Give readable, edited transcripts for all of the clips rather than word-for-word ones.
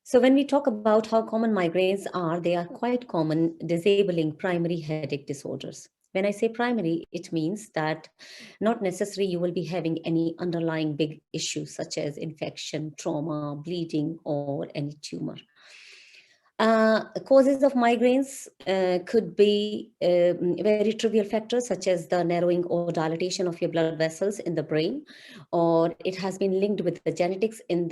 So when we talk about how common migraines are, they are quite common, disabling primary headache disorders. When I say primary, it means that not necessarily you will be having any underlying big issues such as infection, trauma, bleeding, or any tumor. Causes of migraines could be very trivial factors such as the narrowing or dilatation of your blood vessels in the brain, or it has been linked with the genetics in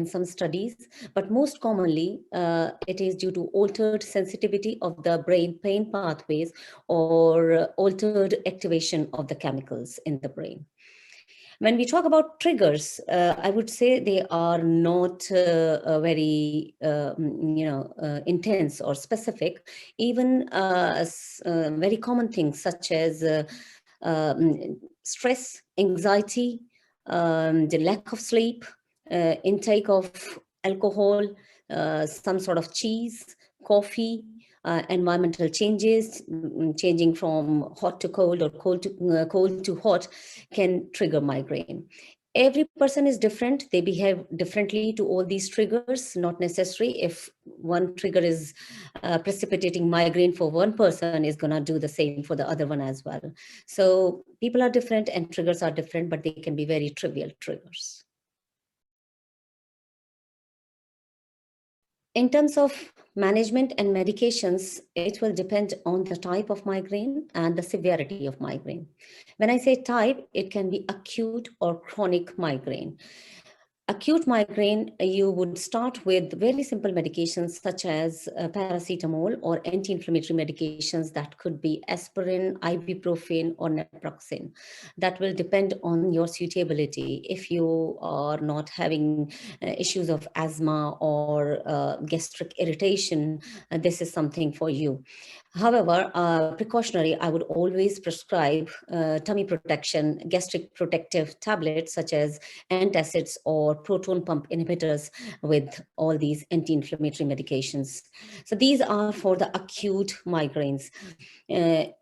some studies. But most commonly, it is due to altered sensitivity of the brain pain pathways or altered activation of the chemicals in the brain. When we talk about triggers, I would say they are not very, intense or specific. Even very common things such as stress, anxiety, the lack of sleep, intake of alcohol, some sort of cheese, coffee, environmental changes, changing from hot to cold or cold to hot can trigger migraine. Every person is different. They behave differently to all these triggers, not necessary. If one trigger is precipitating migraine for one person, is going to do the same for the other one as well. So people are different and triggers are different, but they can be very trivial triggers. In terms of management and medications, it will depend on the type of migraine and the severity of migraine. When I say type, it can be acute or chronic migraine. Acute migraine, you would start with very simple medications such as paracetamol or anti-inflammatory medications that could be aspirin, ibuprofen, or naproxen. That will depend on your suitability. If you are not having issues of asthma or gastric irritation, this is something for you. However, precautionary, I would always prescribe tummy protection, gastric protective tablets such as antacids or proton pump inhibitors with all these anti-inflammatory medications. So these are for the acute migraines. Uh,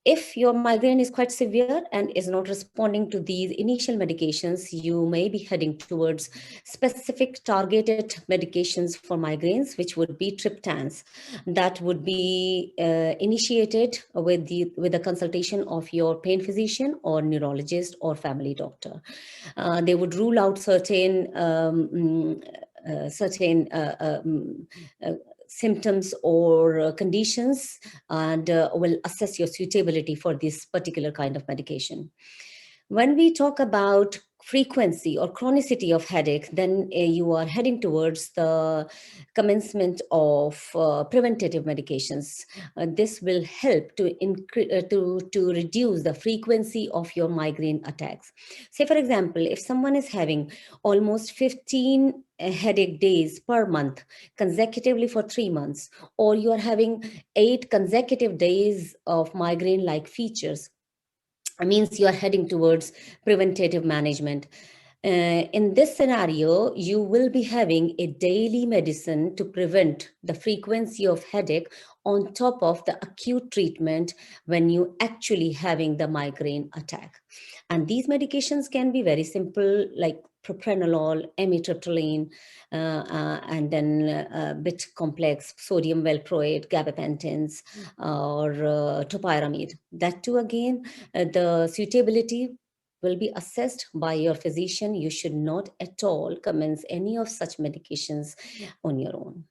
if your migraine is quite severe and is not responding to these initial medications, you may be heading towards specific targeted medications for migraines, which would be triptans. That would be initiated with the consultation of your pain physician or neurologist or family doctor. They would rule out certain symptoms or conditions and will assess your suitability for this particular kind of medication. When we talk about frequency or chronicity of headache, then you are heading towards the commencement of preventative medications. This will help to reduce the frequency of your migraine attacks. Say, for example, if someone is having almost 15 headache days per month consecutively for 3 months, or you are having 8 consecutive days of migraine-like features, means you are heading towards preventative management. In this scenario, you will be having a daily medicine to prevent the frequency of headache on top of the acute treatment when you actually having the migraine attack. And these medications can be very simple, like propranolol, amitriptyline, and then a bit complex sodium valproate, gabapentins, or topiramate. That too, again, the suitability will be assessed by your physician. You should not at all commence any of such medications on your own.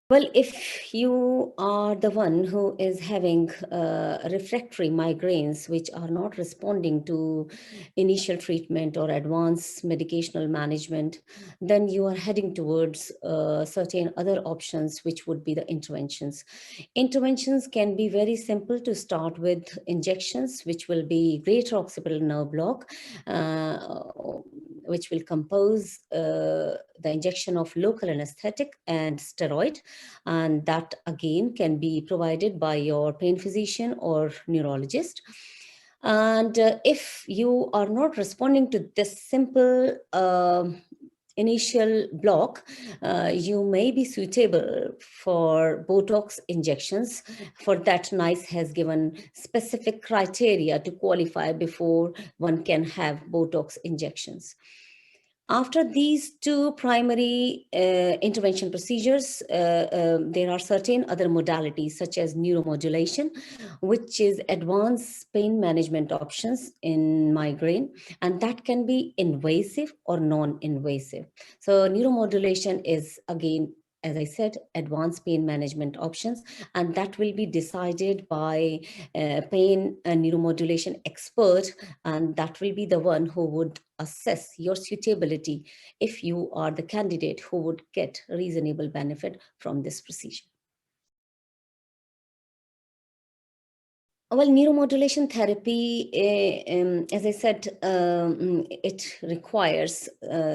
Well, if you are the one who is having refractory migraines, which are not responding to initial treatment or advanced medicational management, then you are heading towards certain other options, which would be the interventions. Interventions can be very simple to start with injections, which will be greater occipital nerve block, which will compose the injection of local anesthetic and steroid. And that again can be provided by your pain physician or neurologist. And if you are not responding to this simple initial block, you may be suitable for Botox injections. For that, NICE has given specific criteria to qualify before one can have Botox injections. After these two primary intervention procedures, there are certain other modalities such as neuromodulation, which is advanced pain management options in migraine, and that can be invasive or non-invasive. So neuromodulation is, again, as I said, advanced pain management options, and that will be decided by pain and neuromodulation expert, and that will be the one who would assess your suitability if you are the candidate who would get reasonable benefit from this procedure. Well, neuromodulation therapy, as I said, it requires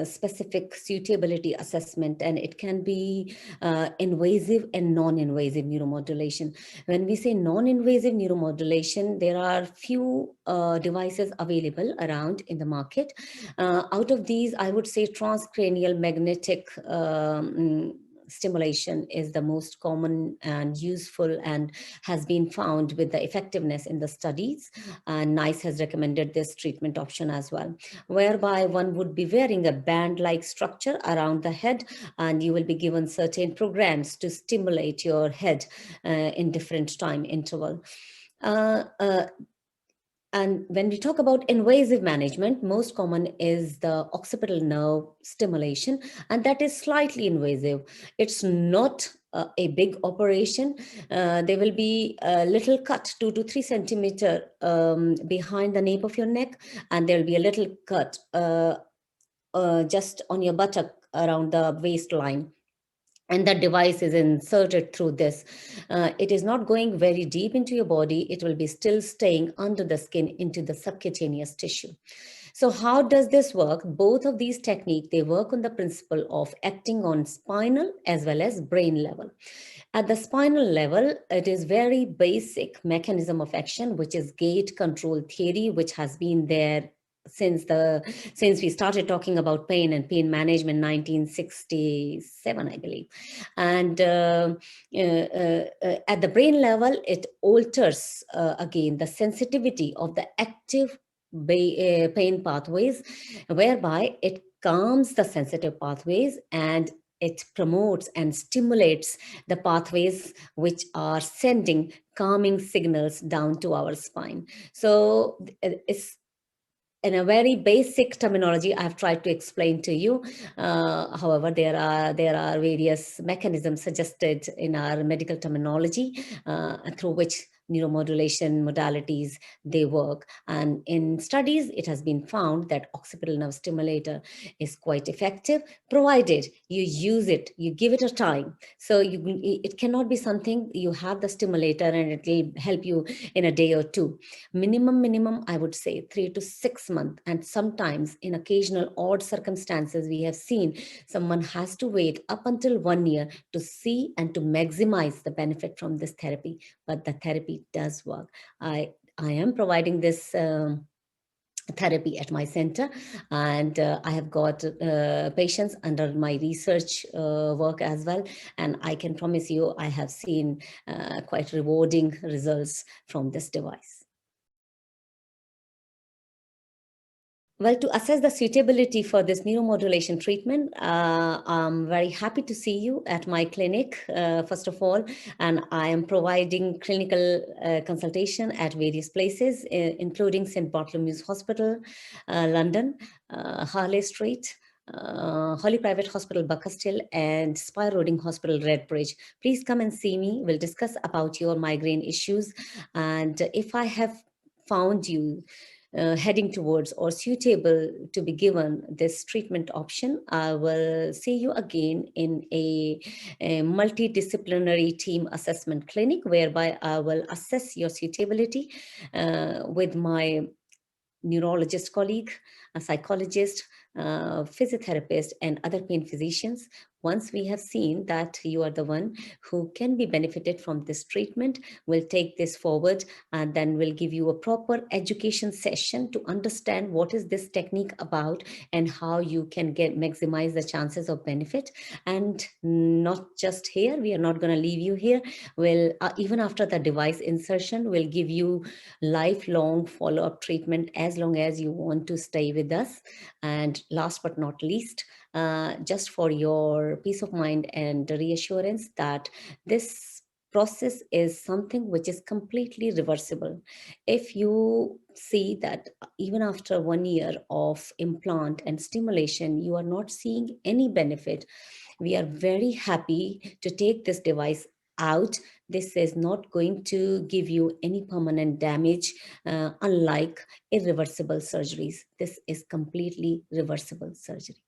specific suitability assessment, and it can be invasive and non-invasive neuromodulation. When we say non-invasive neuromodulation, there are few devices available around in the market. Out of these, I would say transcranial magnetic stimulation is the most common and useful, and has been found with the effectiveness in the studies. And NICE has recommended this treatment option as well, whereby one would be wearing a band-like structure around the head, and you will be given certain programs to stimulate your head in different time interval. Uh, uh, and when we talk about invasive management, most common is the occipital nerve stimulation, and that is slightly invasive. It's not a big operation. There will be a little cut, 2 to 3 centimeter behind the nape of your neck, and there will be a little cut just on your buttock around the waistline, and that device is inserted through this. It is not going very deep into your body. It will be still staying under the skin into the subcutaneous tissue. So how does this work? Both of these techniques, they work on the principle of acting on spinal as well as brain level. At the spinal level, it is very basic mechanism of action, which is gate control theory, which has been there since we started talking about pain and pain management 1967, I believe. And at the brain level, it alters again the sensitivity of the active pain pathways, whereby it calms the sensitive pathways, and it promotes and stimulates the pathways which are sending calming signals down to our spine. So it's in a very basic terminology I've tried to explain to you. However, there are various mechanisms suggested in our medical terminology through which neuromodulation modalities they work. And in studies, it has been found that occipital nerve stimulator is quite effective, provided you use it, you give it a time. So it cannot be something you have the stimulator and it will help you in a day or two. Minimum, I would say 3 to 6 months. And sometimes in occasional odd circumstances, we have seen someone has to wait up until 1 year to see and to maximize the benefit from this therapy. But the therapy does work. I am providing this therapy at my center, and I have got patients under my research work as well, and I can promise you I have seen quite rewarding results from this device. Well, to assess the suitability for this neuromodulation treatment, I'm very happy to see you at my clinic, first of all, and I am providing clinical consultation at various places, including St. Bartholomew's Hospital, London, Harley Street, Holly Private Hospital, Buckstill, and Spire Roading Hospital, Redbridge. Please come and see me. We'll discuss about your migraine issues, and if I have found you heading towards or suitable to be given this treatment option, I will see you again in a multidisciplinary team assessment clinic, whereby I will assess your suitability with my neurologist colleague, a psychologist, physiotherapist, and other pain physicians. Once we have seen that you are the one who can be benefited from this treatment, we'll take this forward, and then we'll give you a proper education session to understand what is this technique about and how you can get maximize the chances of benefit. And not just here, we are not going to leave you here. We'll even after the device insertion, we'll give you lifelong follow-up treatment as long as you want to stay with us. And last but not least, just for your peace of mind and reassurance that this process is something which is completely reversible. If you see that even after 1 year of implant and stimulation, you are not seeing any benefit, we are very happy to take this device out. This is not going to give you any permanent damage, unlike irreversible surgeries. This is completely reversible surgery.